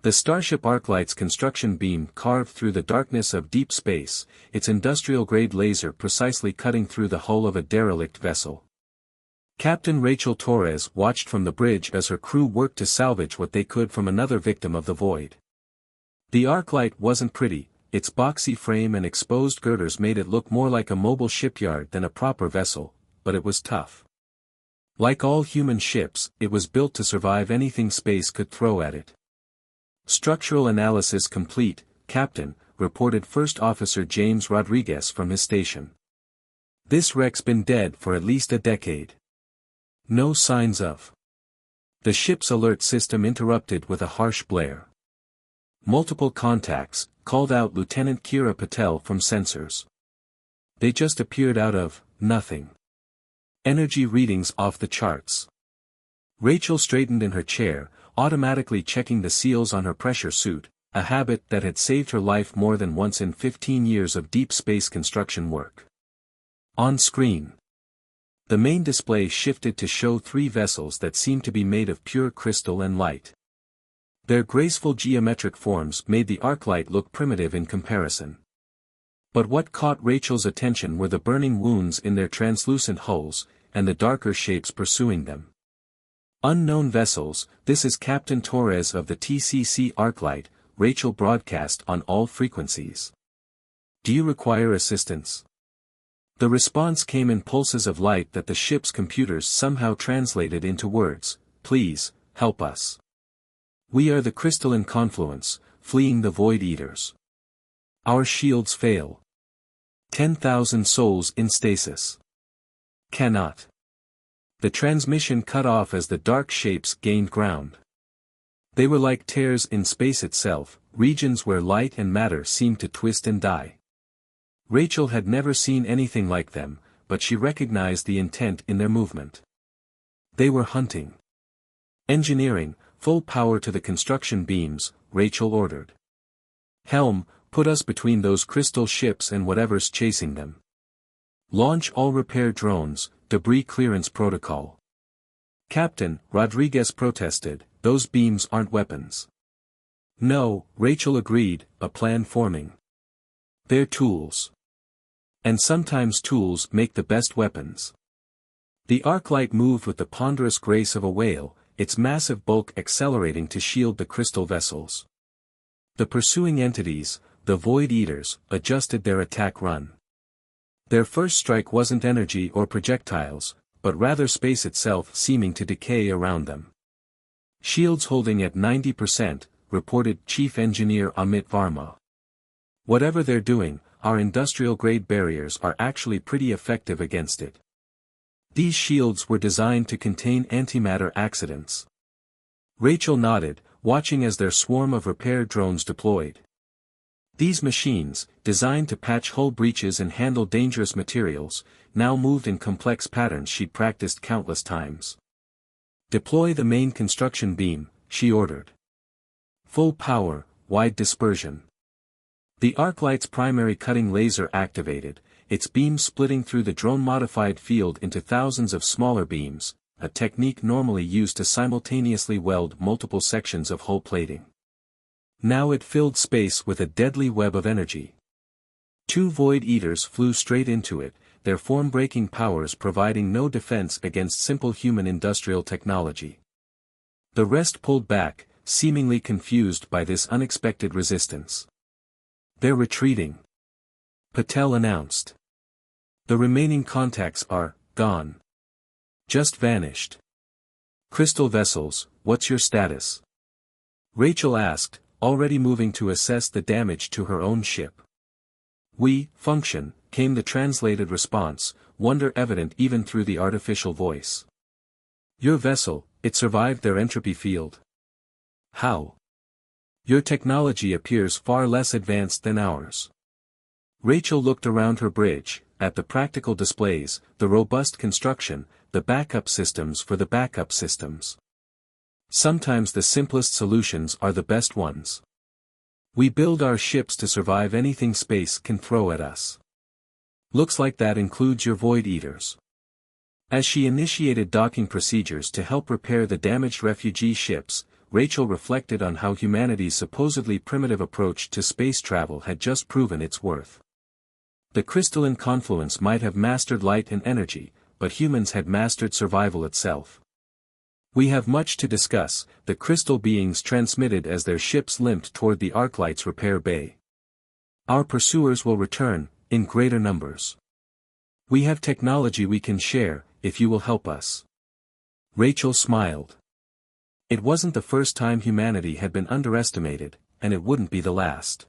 The Starship Arclight's construction beam carved through the darkness of deep space, its industrial-grade laser precisely cutting through the hull of a derelict vessel. Captain Rachel Torres watched from the bridge as her crew worked to salvage what they could from another victim of the void. The Arclight wasn't pretty, its boxy frame and exposed girders made it look more like a mobile shipyard than a proper vessel, but it was tough. Like all human ships, it was built to survive anything space could throw at it. Structural analysis complete, Captain, reported First Officer James Rodriguez from his station. This wreck's been dead for at least a decade. No signs of. The ship's alert system interrupted with a harsh blare. Multiple contacts, called out Lieutenant Kira Patel from sensors. They just appeared out of nothing. Energy readings off the charts. Rachel straightened in her chair, automatically checking the seals on her pressure suit, a habit that had saved her life more than once in 15 years of deep space construction work. On screen. The main display shifted to show 3 vessels that seemed to be made of pure crystal and light. Their graceful geometric forms made the Arclight look primitive in comparison. But what caught Rachel's attention were the burning wounds in their translucent hulls, and the darker shapes pursuing them. Unknown vessels, this is Captain Torres of the TCC Arclight, Rachel broadcast on all frequencies. Do you require assistance? The response came in pulses of light that the ship's computers somehow translated into words, please, help us. We are the crystalline confluence, fleeing the Void Eaters. Our shields fail. 10,000 souls in stasis. Cannot. The transmission cut off as the dark shapes gained ground. They were like tears in space itself, regions where light and matter seemed to twist and die. Rachel had never seen anything like them, but she recognized the intent in their movement. They were hunting. Engineering, full power to the construction beams, Rachel ordered. Helm, put us between those crystal ships and whatever's chasing them. Launch all repair drones, debris clearance protocol. Captain, Rodriguez protested, those beams aren't weapons. No, Rachel agreed, a plan forming. They're tools. And sometimes tools make the best weapons. The Arclight moved with the ponderous grace of a whale, its massive bulk accelerating to shield the crystal vessels. The pursuing entities, the Void Eaters, adjusted their attack run. Their first strike wasn't energy or projectiles, but rather space itself seeming to decay around them. Shields holding at 90%, reported Chief Engineer Amit Varma. Whatever they're doing, our industrial-grade barriers are actually pretty effective against it. These shields were designed to contain antimatter accidents. Rachel nodded, watching as their swarm of repair drones deployed. These machines, designed to patch hull breaches and handle dangerous materials, now moved in complex patterns she'd practiced countless times. Deploy the main construction beam, she ordered. Full power, wide dispersion. The Arclight's primary cutting laser activated, its beam splitting through the drone-modified field into thousands of smaller beams, a technique normally used to simultaneously weld multiple sections of hull plating. Now it filled space with a deadly web of energy. 2 Void Eaters flew straight into it, their form-breaking powers providing no defense against simple human industrial technology. The rest pulled back, seemingly confused by this unexpected resistance. They're retreating. Patel announced. The remaining contacts are gone. Just vanished. Crystal vessels, what's your status? Rachel asked, already moving to assess the damage to her own ship. We function, came the translated response, wonder evident even through the artificial voice. Your vessel, it survived their entropy field. How? Your technology appears far less advanced than ours. Rachel looked around her bridge, at the practical displays, the robust construction, the backup systems for the backup systems. Sometimes the simplest solutions are the best ones. We build our ships to survive anything space can throw at us. Looks like that includes your Void Eaters. As she initiated docking procedures to help repair the damaged refugee ships, Rachel reflected on how humanity's supposedly primitive approach to space travel had just proven its worth. The crystalline confluence might have mastered light and energy, but humans had mastered survival itself. "We have much to discuss," the crystal beings transmitted as their ships limped toward the Arclight's repair bay. "Our pursuers will return, in greater numbers. We have technology we can share, if you will help us." Rachel smiled. It wasn't the first time humanity had been underestimated, and it wouldn't be the last.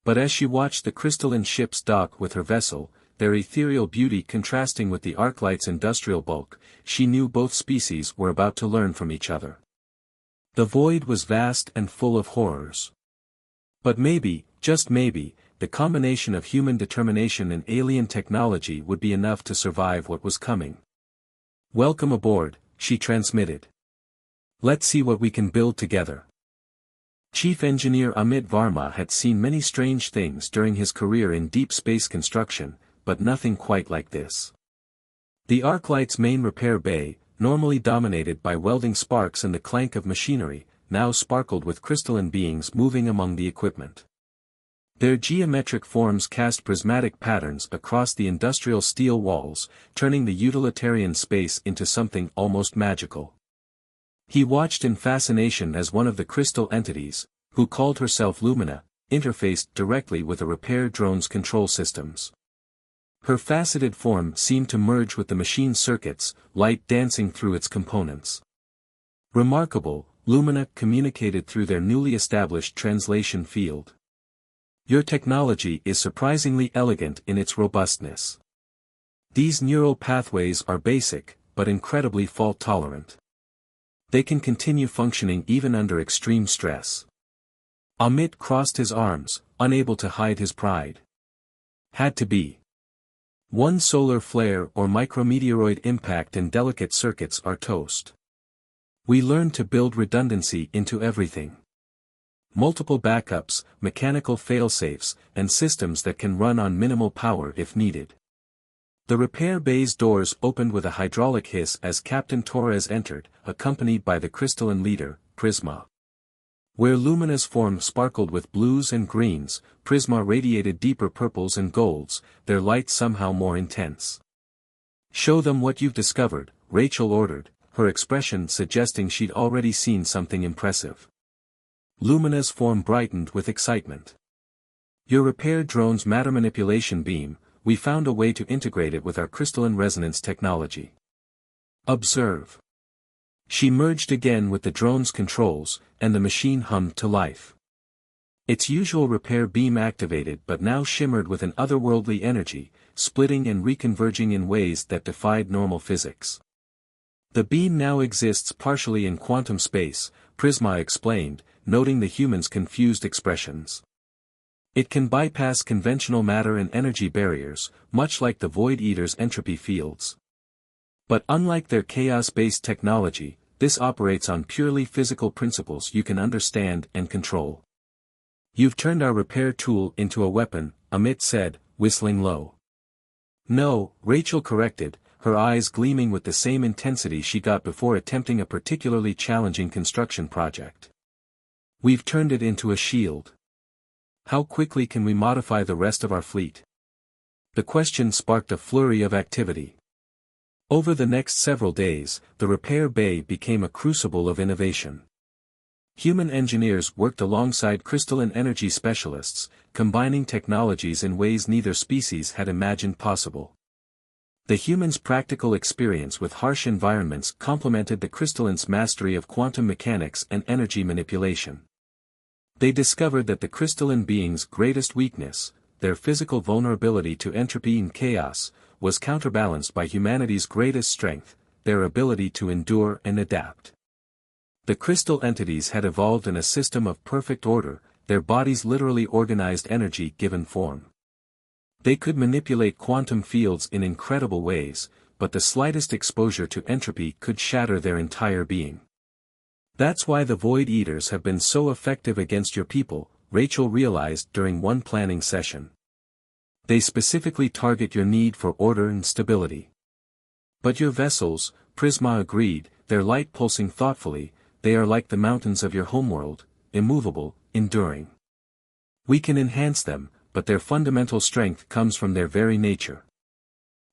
But as she watched the crystalline ships dock with her vessel, their ethereal beauty contrasting with the Arclight's industrial bulk, she knew both species were about to learn from each other. The void was vast and full of horrors. But maybe, just maybe, the combination of human determination and alien technology would be enough to survive what was coming. "Welcome aboard," she transmitted. "Let's see what we can build together." Chief Engineer Amit Varma had seen many strange things during his career in deep space construction, but nothing quite like this. The Arclight's main repair bay, normally dominated by welding sparks and the clank of machinery, now sparkled with crystalline beings moving among the equipment. Their geometric forms cast prismatic patterns across the industrial steel walls, turning the utilitarian space into something almost magical. He watched in fascination as one of the crystal entities, who called herself Lumina, interfaced directly with a repair drone's control systems. Her faceted form seemed to merge with the machine circuits, light dancing through its components. Remarkable, Lumina communicated through their newly established translation field. "Your technology is surprisingly elegant in its robustness. These neural pathways are basic, but incredibly fault-tolerant. They can continue functioning even under extreme stress." Amit crossed his arms, unable to hide his pride. "Had to be. One solar flare or micrometeoroid impact and delicate circuits are toast. We learned to build redundancy into everything. Multiple backups, mechanical failsafes, and systems that can run on minimal power if needed." The repair bay's doors opened with a hydraulic hiss as Captain Torres entered, accompanied by the crystalline leader, Prisma. Where Lumina's form sparkled with blues and greens, Prisma radiated deeper purples and golds, their light somehow more intense. "Show them what you've discovered," Rachel ordered, her expression suggesting she'd already seen something impressive. Lumina's form brightened with excitement. "Your repair drone's matter manipulation beam, we found a way to integrate it with our crystalline resonance technology. Observe." She merged again with the drone's controls, and the machine hummed to life. Its usual repair beam activated but now shimmered with an otherworldly energy, splitting and reconverging in ways that defied normal physics. "The beam now exists partially in quantum space," Prisma explained, noting the human's confused expressions. "It can bypass conventional matter and energy barriers, much like the Void Eater's entropy fields. But unlike their chaos-based technology, this operates on purely physical principles you can understand and control." "You've turned our repair tool into a weapon," Amit said, whistling low. "No," Rachel corrected, her eyes gleaming with the same intensity she got before attempting a particularly challenging construction project. "We've turned it into a shield. How quickly can we modify the rest of our fleet?" The question sparked a flurry of activity. Over the next several days, the repair bay became a crucible of innovation. Human engineers worked alongside crystalline energy specialists, combining technologies in ways neither species had imagined possible. The humans' practical experience with harsh environments complemented the crystalline's mastery of quantum mechanics and energy manipulation. They discovered that the crystalline being's greatest weakness, their physical vulnerability to entropy and chaos, was counterbalanced by humanity's greatest strength, their ability to endure and adapt. The crystal entities had evolved in a system of perfect order, their bodies literally organized energy given form. They could manipulate quantum fields in incredible ways, but the slightest exposure to entropy could shatter their entire being. "That's why the Void Eaters have been so effective against your people," Rachel realized during one planning session. "They specifically target your need for order and stability." "But your vessels," Prisma agreed, their light pulsing thoughtfully, they are like the mountains of your homeworld, immovable, enduring. We can enhance them, but their fundamental strength comes from their very nature.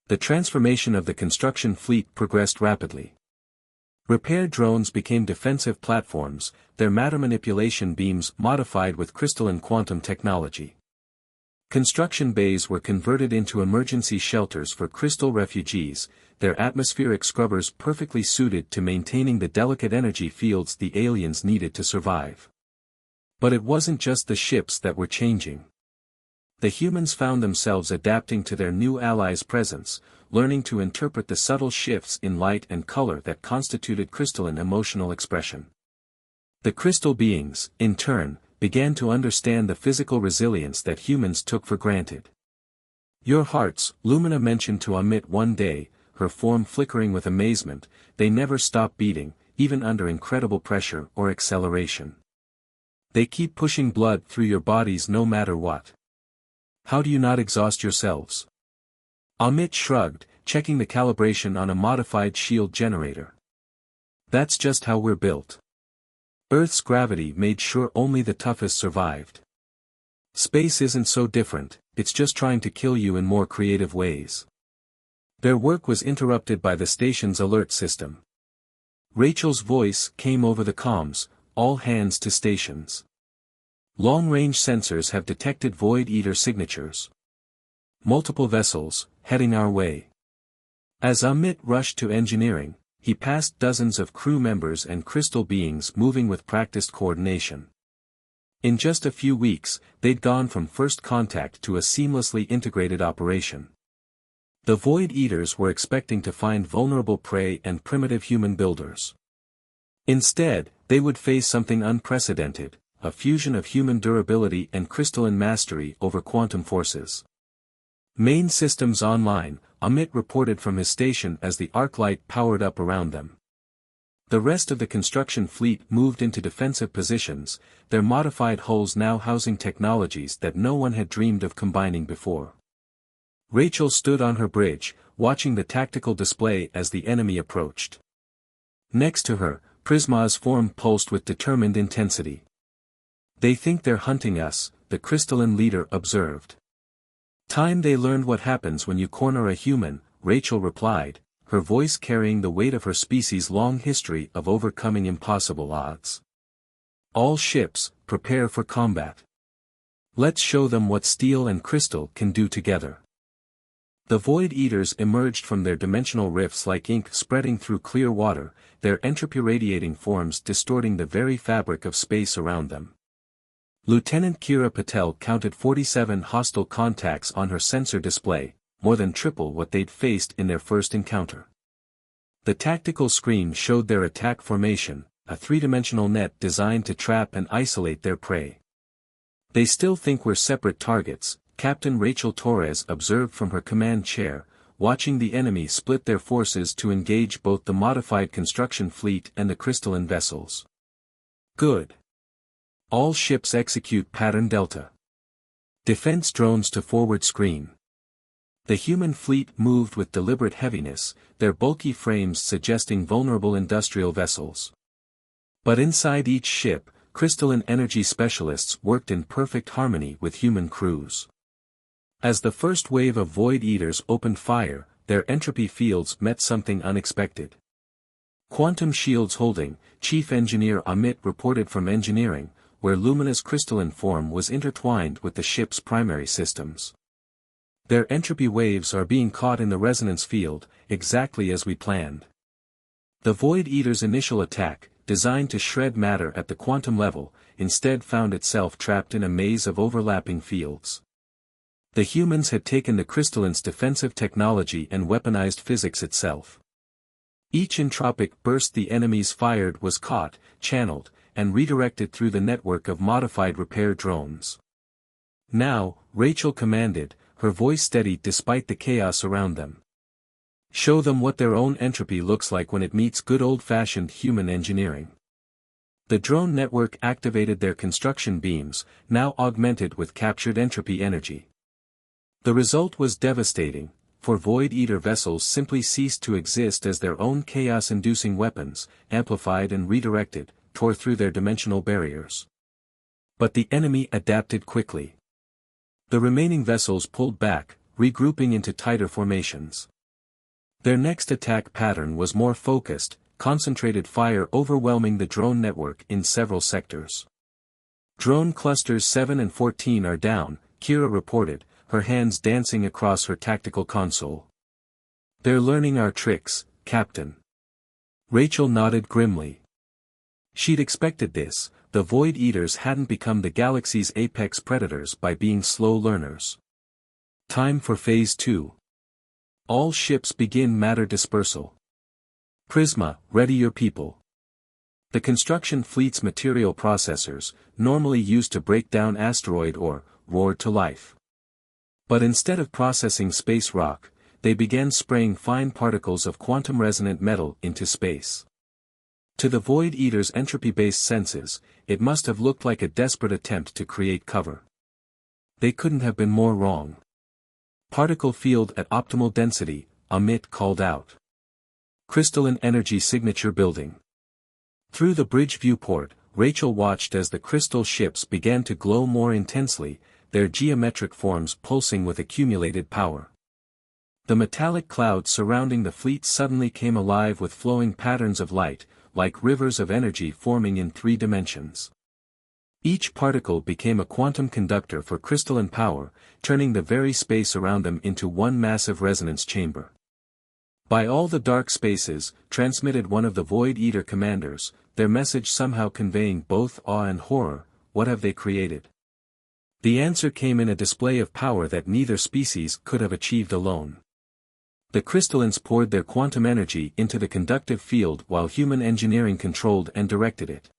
The transformation of the construction fleet progressed rapidly. Repair drones became defensive platforms, their matter manipulation beams modified with crystalline quantum technology. Construction bays were converted into emergency shelters for crystal refugees, their atmospheric scrubbers perfectly suited to maintaining the delicate energy fields the aliens needed to survive. But it wasn't just the ships that were changing. The humans found themselves adapting to their new allies' presence, learning to interpret the subtle shifts in light and color that constituted crystalline emotional expression. The crystal beings, in turn, began to understand the physical resilience that humans took for granted. "Your hearts," Lumina mentioned to Amit one day, her form flickering with amazement, "they never stop beating, even under incredible pressure or acceleration. They keep pushing blood through your bodies no matter what. How do you not exhaust yourselves?" Amit shrugged, checking the calibration on a modified shield generator. "That's just how we're built. Earth's gravity made sure only the toughest survived. Space isn't so different, it's just trying to kill you in more creative ways." Their work was interrupted by the station's alert system. Rachel's voice came over the comms, "All hands to stations. Long-range sensors have detected Void Eater signatures. Multiple vessels, heading our way." As Amit rushed to engineering, he passed dozens of crew members and crystal beings moving with practiced coordination. In just a few weeks, they'd gone from first contact to a seamlessly integrated operation. The Void Eaters were expecting to find vulnerable prey and primitive human builders. Instead, they would face something unprecedented, a fusion of human durability and crystalline mastery over quantum forces. "Main systems online," Amit reported from his station as the arc light powered up around them. The rest of the construction fleet moved into defensive positions, their modified hulls now housing technologies that no one had dreamed of combining before. Rachel stood on her bridge, watching the tactical display as the enemy approached. Next to her, Prisma's form pulsed with determined intensity. "They think they're hunting us," the crystalline leader observed. "Time they learned what happens when you corner a human," Rachel replied, her voice carrying the weight of her species' long history of overcoming impossible odds. "All ships, prepare for combat. Let's show them what steel and crystal can do together." The Void Eaters emerged from their dimensional rifts like ink spreading through clear water, their entropy-radiating forms distorting the very fabric of space around them. Lieutenant Kira Patel counted 47 hostile contacts on her sensor display, more than triple what they'd faced in their first encounter. The tactical screen showed their attack formation, a three-dimensional net designed to trap and isolate their prey. "They still think we're separate targets," Captain Rachel Torres observed from her command chair, watching the enemy split their forces to engage both the modified construction fleet and the crystalline vessels. "Good. All ships execute pattern Delta. Defense drones to forward screen." The human fleet moved with deliberate heaviness, their bulky frames suggesting vulnerable industrial vessels. But inside each ship, crystalline energy specialists worked in perfect harmony with human crews. As the first wave of Void Eaters opened fire, their entropy fields met something unexpected. "Quantum shields holding," Chief Engineer Amit reported from engineering, where Lumina's crystalline form was intertwined with the ship's primary systems. "Their entropy waves are being caught in the resonance field, exactly as we planned." The Void Eater's initial attack, designed to shred matter at the quantum level, instead found itself trapped in a maze of overlapping fields. The humans had taken the crystalline's defensive technology and weaponized physics itself. Each entropic burst the enemies fired was caught, channeled, and redirected through the network of modified repair drones. "Now," Rachel commanded, her voice steady despite the chaos around them. "Show them what their own entropy looks like when it meets good old-fashioned human engineering." The drone network activated their construction beams, now augmented with captured entropy energy. The result was devastating, for Void Eater vessels simply ceased to exist as their own chaos-inducing weapons, amplified and redirected, tore through their dimensional barriers. But the enemy adapted quickly. The remaining vessels pulled back, regrouping into tighter formations. Their next attack pattern was more focused, concentrated fire overwhelming the drone network in several sectors. Drone clusters 7 and 14 are down, Kira reported, her hands dancing across her tactical console. They're learning our tricks, Captain. Rachel nodded grimly. She'd expected this, the Void Eaters hadn't become the galaxy's apex predators by being slow learners. Time for Phase 2. All ships begin matter dispersal. Prisma, ready your people. The construction fleet's material processors, normally used to break down asteroid ore, roared to life. But instead of processing space rock, they began spraying fine particles of quantum-resonant metal into space. To the Void Eater's entropy-based senses, it must have looked like a desperate attempt to create cover. They couldn't have been more wrong. Particle field at optimal density, Amit called out. Crystalline energy signature building. Through the bridge viewport, Rachel watched as the crystal ships began to glow more intensely, their geometric forms pulsing with accumulated power. The metallic clouds surrounding the fleet suddenly came alive with flowing patterns of light, like rivers of energy forming in 3 dimensions. Each particle became a quantum conductor for crystalline power, turning the very space around them into one massive resonance chamber. By all the dark spaces, transmitted one of the Void Eater commanders, their message somehow conveying both awe and horror. What have they created? The answer came in a display of power that neither species could have achieved alone. The crystallines poured their quantum energy into the conductive field while human engineering controlled and directed it.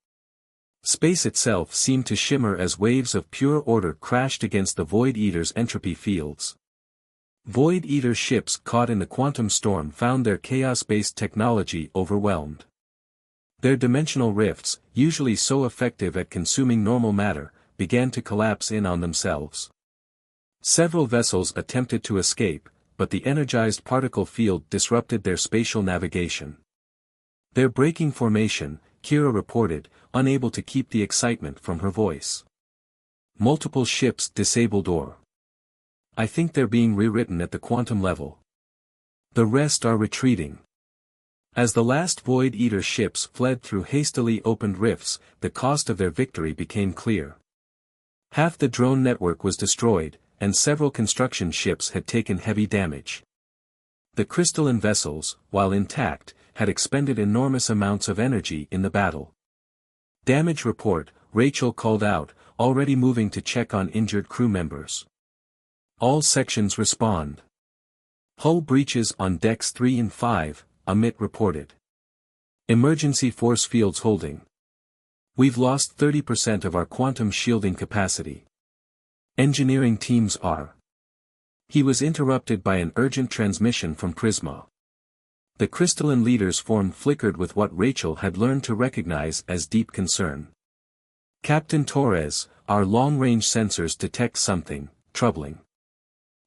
Space itself seemed to shimmer as waves of pure order crashed against the Void Eater's entropy fields. Void Eater ships caught in the quantum storm found their chaos-based technology overwhelmed. Their dimensional rifts, usually so effective at consuming normal matter, began to collapse in on themselves. Several vessels attempted to escape, but the energized particle field disrupted their spatial navigation. They're breaking formation, Kira reported, unable to keep the excitement from her voice. Multiple ships disabled or. I think they're being rewritten at the quantum level. The rest are retreating. As the last Void Eater ships fled through hastily opened rifts, the cost of their victory became clear. Half the drone network was destroyed, and several construction ships had taken heavy damage. The crystalline vessels, while intact, had expended enormous amounts of energy in the battle. Damage report, Rachel called out, already moving to check on injured crew members. All sections respond. Hull breaches on decks 3 and 5, Amit reported. Emergency force fields holding. We've lost 30% of our quantum shielding capacity. Engineering teams are. He was interrupted by an urgent transmission from Prisma. The crystalline leader's form flickered with what Rachel had learned to recognize as deep concern. Captain Torres, our long-range sensors detect something troubling.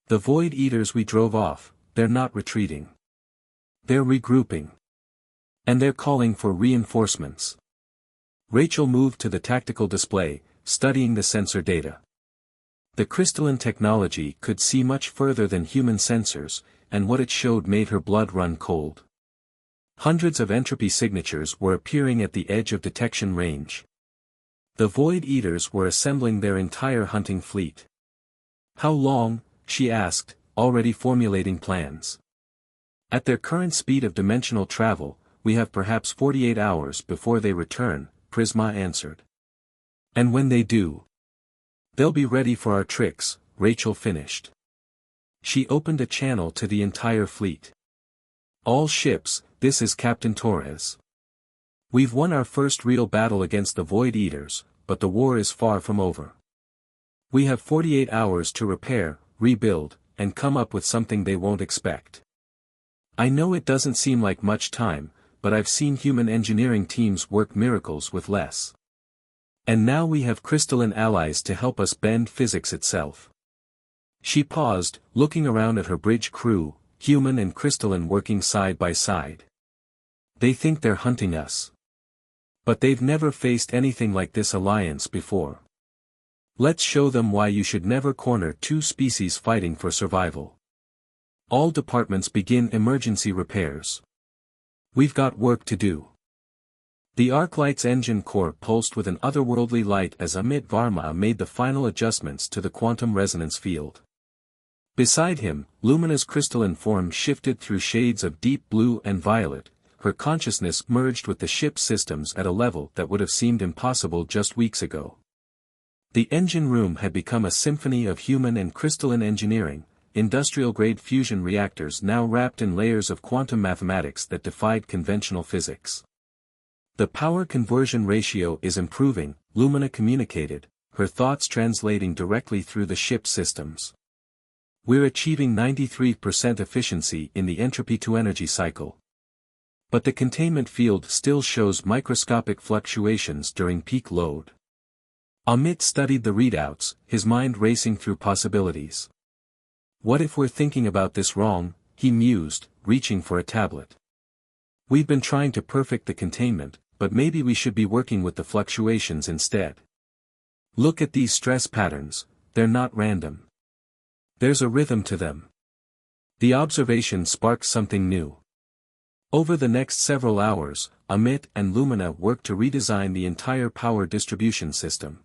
The Void Eaters we drove off, they're not retreating. They're regrouping. And they're calling for reinforcements. Rachel moved to the tactical display, studying the sensor data. The crystalline technology could see much further than human sensors, and what it showed made her blood run cold. Hundreds of entropy signatures were appearing at the edge of detection range. The Void Eaters were assembling their entire hunting fleet. How long? She asked, already formulating plans. At their current speed of dimensional travel, we have perhaps 48 hours before they return, Prisma answered. And when they do? They'll be ready for our tricks, Rachel finished. She opened a channel to the entire fleet. All ships, this is Captain Torres. We've won our first real battle against the Void Eaters, but the war is far from over. We have 48 hours to repair, rebuild, and come up with something they won't expect. I know it doesn't seem like much time, but I've seen human engineering teams work miracles with less. And now we have crystalline allies to help us bend physics itself. She paused, looking around at her bridge crew, human and crystalline working side by side. They think they're hunting us. But they've never faced anything like this alliance before. Let's show them why you should never corner two species fighting for survival. All departments begin emergency repairs. We've got work to do. The Arclight's engine core pulsed with an otherworldly light as Amit Varma made the final adjustments to the quantum resonance field. Beside him, Lumina's crystalline form shifted through shades of deep blue and violet. Her consciousness merged with the ship's systems at a level that would have seemed impossible just weeks ago. The engine room had become a symphony of human and crystalline engineering, industrial-grade fusion reactors now wrapped in layers of quantum mathematics that defied conventional physics. The power conversion ratio is improving, Lumina communicated, her thoughts translating directly through the ship's systems. We're achieving 93% efficiency in the entropy-to-energy cycle. But the containment field still shows microscopic fluctuations during peak load. Amit studied the readouts, his mind racing through possibilities. What if we're thinking about this wrong, he mused, reaching for a tablet. We've been trying to perfect the containment, but maybe we should be working with the fluctuations instead. Look at these stress patterns, they're not random. There's a rhythm to them. The observation sparked something new. Over the next several hours, Amit and Lumina worked to redesign the entire power distribution system.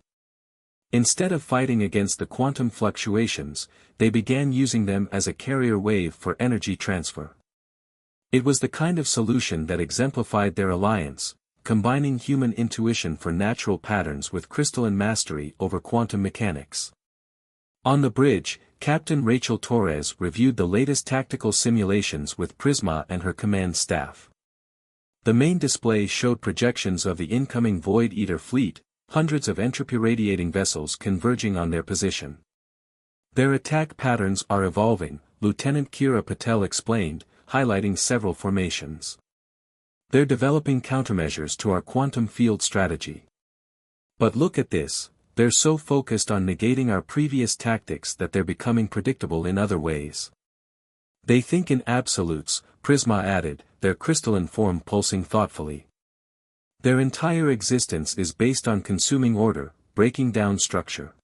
Instead of fighting against the quantum fluctuations, they began using them as a carrier wave for energy transfer. It was the kind of solution that exemplified their alliance, combining human intuition for natural patterns with crystalline mastery over quantum mechanics. On the bridge, Captain Rachel Torres reviewed the latest tactical simulations with Prisma and her command staff. The main display showed projections of the incoming Void Eater fleet, hundreds of entropy-radiating vessels converging on their position. Their attack patterns are evolving, Lieutenant Kira Patel explained, highlighting several formations. They're developing countermeasures to our quantum field strategy. But look at this, they're so focused on negating our previous tactics that they're becoming predictable in other ways. They think in absolutes, Prisma added, their crystalline form pulsing thoughtfully. Their entire existence is based on consuming order, breaking down structure.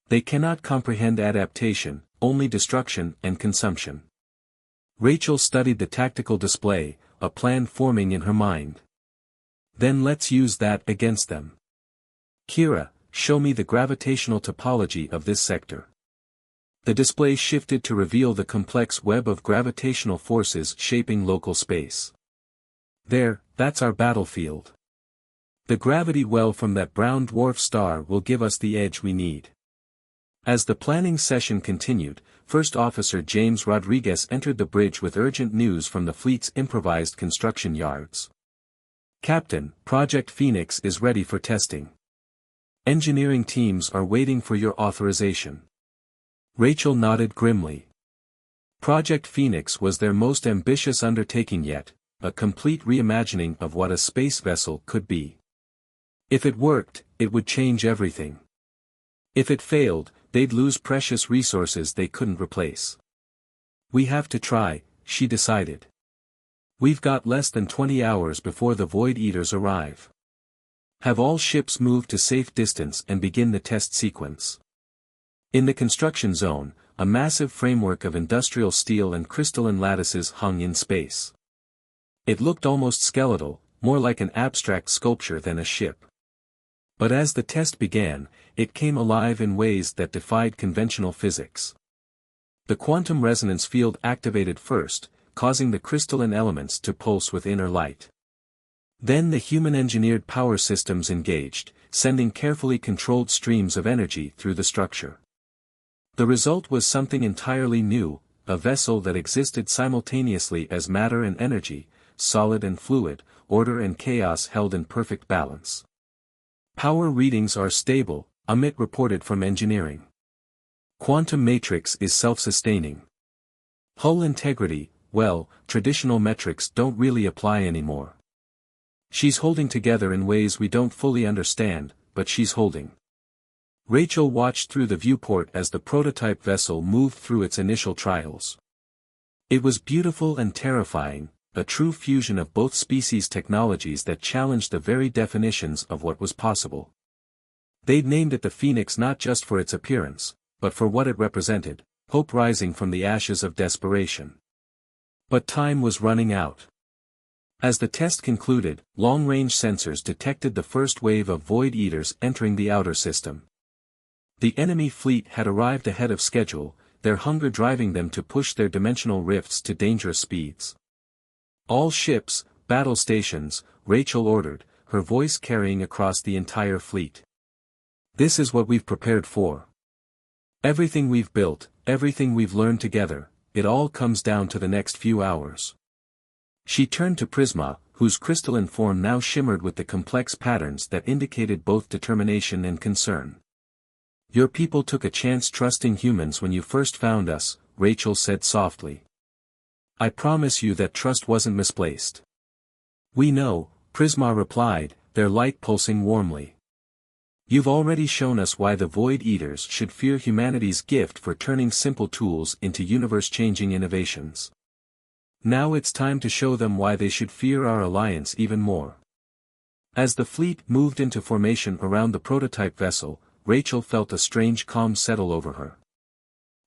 They cannot comprehend adaptation, only destruction and consumption. Rachel studied the tactical display, a plan forming in her mind. Then let's use that against them. Kira, show me the gravitational topology of this sector. The display shifted to reveal the complex web of gravitational forces shaping local space. There, that's our battlefield. The gravity well from that brown dwarf star will give us the edge we need. As the planning session continued, First Officer James Rodriguez entered the bridge with urgent news from the fleet's improvised construction yards. Captain, Project Phoenix is ready for testing. Engineering teams are waiting for your authorization. Rachel nodded grimly. Project Phoenix was their most ambitious undertaking yet, a complete reimagining of what a space vessel could be. If it worked, it would change everything. If it failed, they'd lose precious resources they couldn't replace. We have to try, she decided. We've got less than 20 hours before the Void Eaters arrive. Have all ships move to safe distance and begin the test sequence. In the construction zone, a massive framework of industrial steel and crystalline lattices hung in space. It looked almost skeletal, more like an abstract sculpture than a ship. But as the test began, it came alive in ways that defied conventional physics. The quantum resonance field activated first, causing the crystalline elements to pulse with inner light. Then the human-engineered power systems engaged, sending carefully controlled streams of energy through the structure. The result was something entirely new, a vessel that existed simultaneously as matter and energy, solid and fluid, order and chaos held in perfect balance. Power readings are stable, Amit reported from engineering. Quantum matrix is self-sustaining. Hull integrity, well, traditional metrics don't really apply anymore. She's holding together in ways we don't fully understand, but she's holding. Rachel watched through the viewport as the prototype vessel moved through its initial trials. It was beautiful and terrifying, a true fusion of both species' technologies that challenged the very definitions of what was possible. They'd named it the Phoenix not just for its appearance, but for what it represented, hope rising from the ashes of desperation. But time was running out. As the test concluded, long-range sensors detected the first wave of Void Eaters entering the outer system. The enemy fleet had arrived ahead of schedule, their hunger driving them to push their dimensional rifts to dangerous speeds. "All ships, battle stations," Rachel ordered, her voice carrying across the entire fleet. "This is what we've prepared for. Everything we've built, everything we've learned together, it all comes down to the next few hours." She turned to Prisma, whose crystalline form now shimmered with the complex patterns that indicated both determination and concern. "Your people took a chance trusting humans when you first found us," Rachel said softly. "I promise you that trust wasn't misplaced." "We know," Prisma replied, their light pulsing warmly. "You've already shown us why the Void Eaters should fear humanity's gift for turning simple tools into universe-changing innovations. Now it's time to show them why they should fear our alliance even more." As the fleet moved into formation around the prototype vessel, Rachel felt a strange calm settle over her.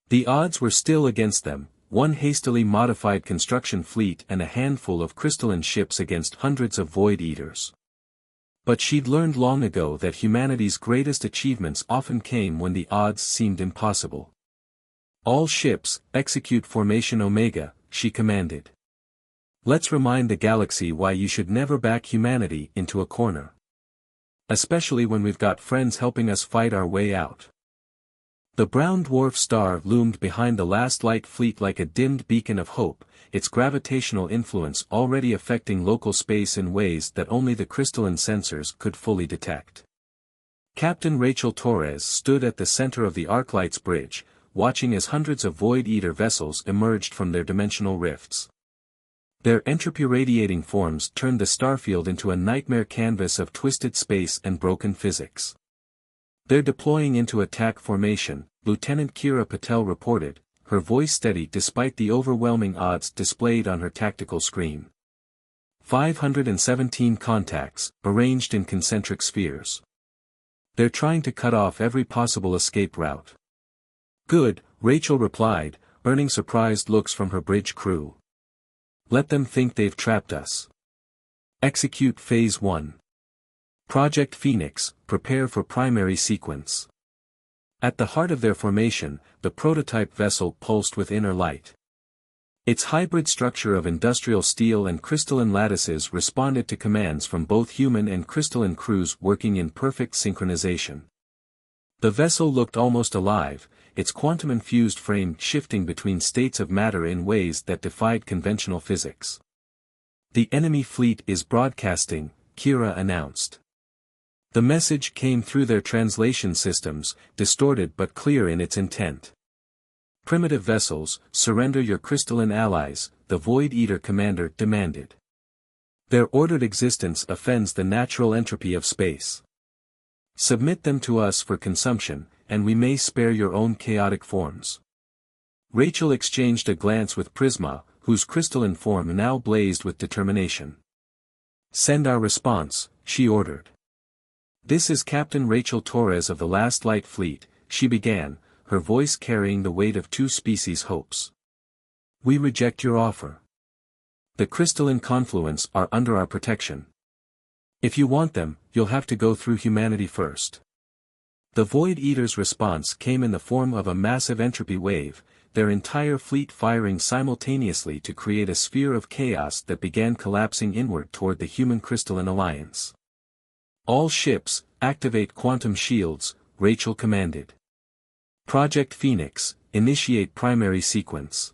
The odds were still against them, one hastily modified construction fleet and a handful of crystalline ships against hundreds of Void Eaters. But she'd learned long ago that humanity's greatest achievements often came when the odds seemed impossible. "All ships, execute Formation Omega," she commanded. "Let's remind the galaxy why you should never back humanity into a corner. Especially when we've got friends helping us fight our way out." The brown dwarf star loomed behind the last light fleet like a dimmed beacon of hope, its gravitational influence already affecting local space in ways that only the crystalline sensors could fully detect. Captain Rachel Torres stood at the center of the Arclight's bridge, watching as hundreds of Void Eater vessels emerged from their dimensional rifts. Their entropy-radiating forms turned the starfield into a nightmare canvas of twisted space and broken physics. "They're deploying into attack formation," Lieutenant Kira Patel reported, her voice steady despite the overwhelming odds displayed on her tactical screen. 517 contacts, arranged in concentric spheres. They're trying to cut off every possible escape route. "Good," Rachel replied, earning surprised looks from her bridge crew. "Let them think they've trapped us. Execute Phase 1. Project Phoenix, prepare for primary sequence." At the heart of their formation, the prototype vessel pulsed with inner light. Its hybrid structure of industrial steel and crystalline lattices responded to commands from both human and crystalline crews working in perfect synchronization. The vessel looked almost alive, its quantum-infused frame shifting between states of matter in ways that defied conventional physics. "The enemy fleet is broadcasting," Kira announced. The message came through their translation systems, distorted but clear in its intent. "Primitive vessels, surrender your crystalline allies," the Void Eater commander demanded. "Their ordered existence offends the natural entropy of space. Submit them to us for consumption, and we may spare your own chaotic forms." Rachel exchanged a glance with Prisma, whose crystalline form now blazed with determination. "Send our response," she ordered. "This is Captain Rachel Torres of the Last Light Fleet," she began, her voice carrying the weight of two species' hopes. "We reject your offer. The crystalline confluents are under our protection. If you want them, you'll have to go through humanity first." The Void Eater's response came in the form of a massive entropy wave, their entire fleet firing simultaneously to create a sphere of chaos that began collapsing inward toward the human crystalline alliance. "All ships, activate quantum shields," Rachel commanded. "Project Phoenix, initiate primary sequence.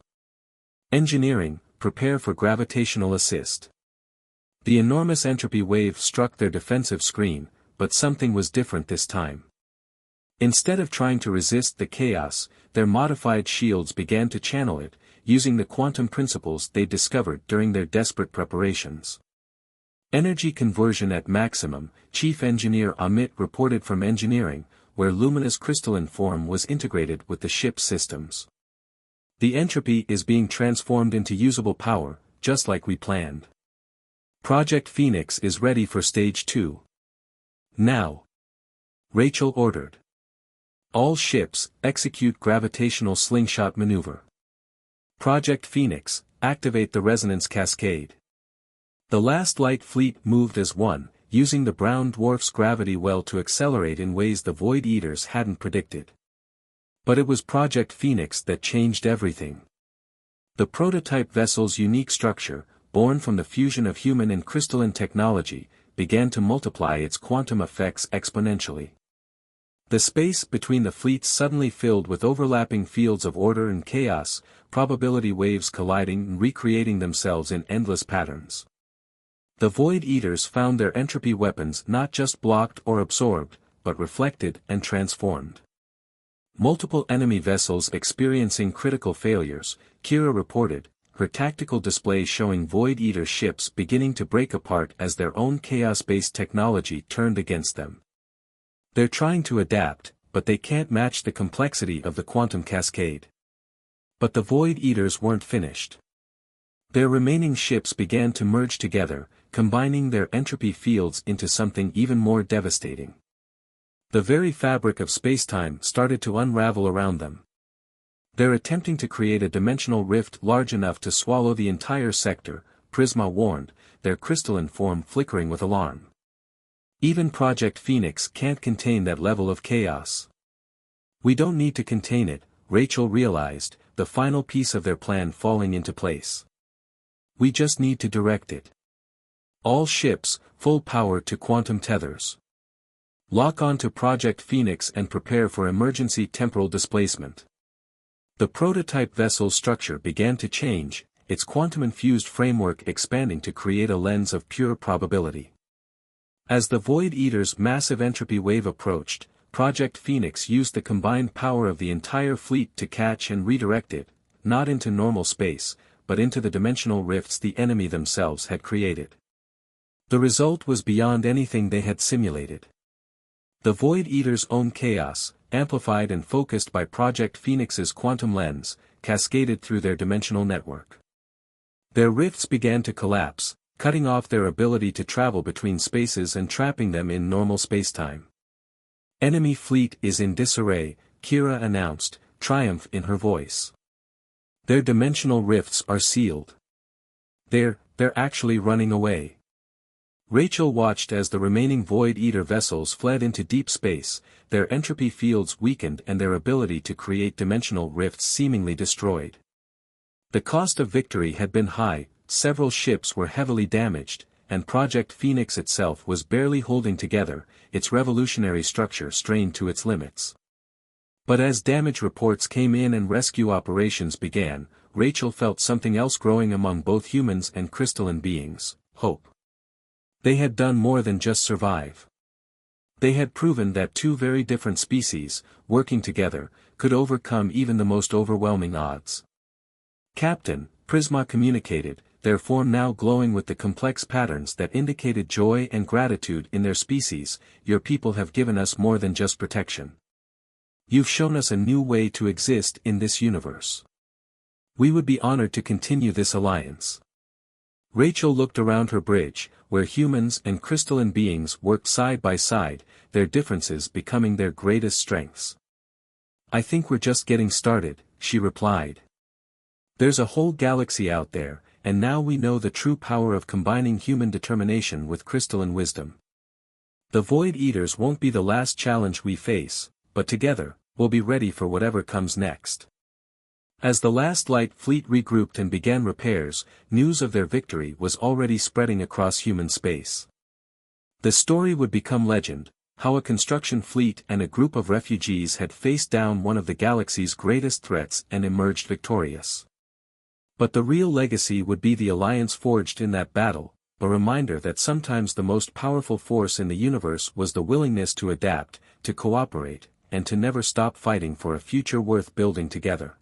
Engineering, prepare for gravitational assist." The enormous entropy wave struck their defensive screen, but something was different this time. Instead of trying to resist the chaos, their modified shields began to channel it, using the quantum principles they discovered during their desperate preparations. "Energy conversion at maximum," Chief Engineer Amit reported from engineering, where Lumina's crystalline form was integrated with the ship's systems. "The entropy is being transformed into usable power," just like we planned. Project Phoenix is ready for Stage 2. Now. Rachel ordered. All ships, execute gravitational slingshot maneuver. Project Phoenix, activate the resonance cascade. The last light fleet moved as one, using the brown dwarf's gravity well to accelerate in ways the Void Eaters hadn't predicted. But it was Project Phoenix that changed everything. The prototype vessel's unique structure, born from the fusion of human and crystalline technology, began to multiply its quantum effects exponentially. The space between the fleets suddenly filled with overlapping fields of order and chaos, probability waves colliding and recreating themselves in endless patterns. The Void Eaters found their entropy weapons not just blocked or absorbed, but reflected and transformed. Multiple enemy vessels experiencing critical failures, Kira reported, her tactical display showing Void Eater ships beginning to break apart as their own chaos-based technology turned against them. They're trying to adapt, but they can't match the complexity of the quantum cascade. But the Void Eaters weren't finished. Their remaining ships began to merge together, combining their entropy fields into something even more devastating. The very fabric of spacetime started to unravel around them. They're attempting to create a dimensional rift large enough to swallow the entire sector, Prisma warned, their crystalline form flickering with alarm. Even Project Phoenix can't contain that level of chaos. We don't need to contain it, Rachel realized, the final piece of their plan falling into place. We just need to direct it. All ships, full power to quantum tethers. Lock on to Project Phoenix and prepare for emergency temporal displacement. The prototype vessel's structure began to change, its quantum-infused framework expanding to create a lens of pure probability. As the Void Eater's massive entropy wave approached, Project Phoenix used the combined power of the entire fleet to catch and redirect it, not into normal space, but into the dimensional rifts the enemy themselves had created. The result was beyond anything they had simulated. The Void Eater's own chaos, amplified and focused by Project Phoenix's quantum lens, cascaded through their dimensional network. Their rifts began to collapse, cutting off their ability to travel between spaces and trapping them in normal spacetime. Enemy fleet is in disarray, Kira announced, triumph in her voice. Their dimensional rifts are sealed. They're actually running away. Rachel watched as the remaining Void Eater vessels fled into deep space, their entropy fields weakened and their ability to create dimensional rifts seemingly destroyed. The cost of victory had been high, several ships were heavily damaged, and Project Phoenix itself was barely holding together, its revolutionary structure strained to its limits. But as damage reports came in and rescue operations began, Rachel felt something else growing among both humans and crystalline beings, hope. They had done more than just survive. They had proven that two very different species, working together, could overcome even the most overwhelming odds. Captain, Prisma communicated, their form now glowing with the complex patterns that indicated joy and gratitude in their species, your people have given us more than just protection. You've shown us a new way to exist in this universe. We would be honored to continue this alliance. Rachel looked around her bridge, where humans and crystalline beings worked side by side, their differences becoming their greatest strengths. I think we're just getting started, she replied. There's a whole galaxy out there, and now we know the true power of combining human determination with crystalline wisdom. The Void Eaters won't be the last challenge we face, but together, we'll be ready for whatever comes next. As the last light fleet regrouped and began repairs, news of their victory was already spreading across human space. The story would become legend, how a construction fleet and a group of refugees had faced down one of the galaxy's greatest threats and emerged victorious. But the real legacy would be the alliance forged in that battle, a reminder that sometimes the most powerful force in the universe was the willingness to adapt, to cooperate, and to never stop fighting for a future worth building together.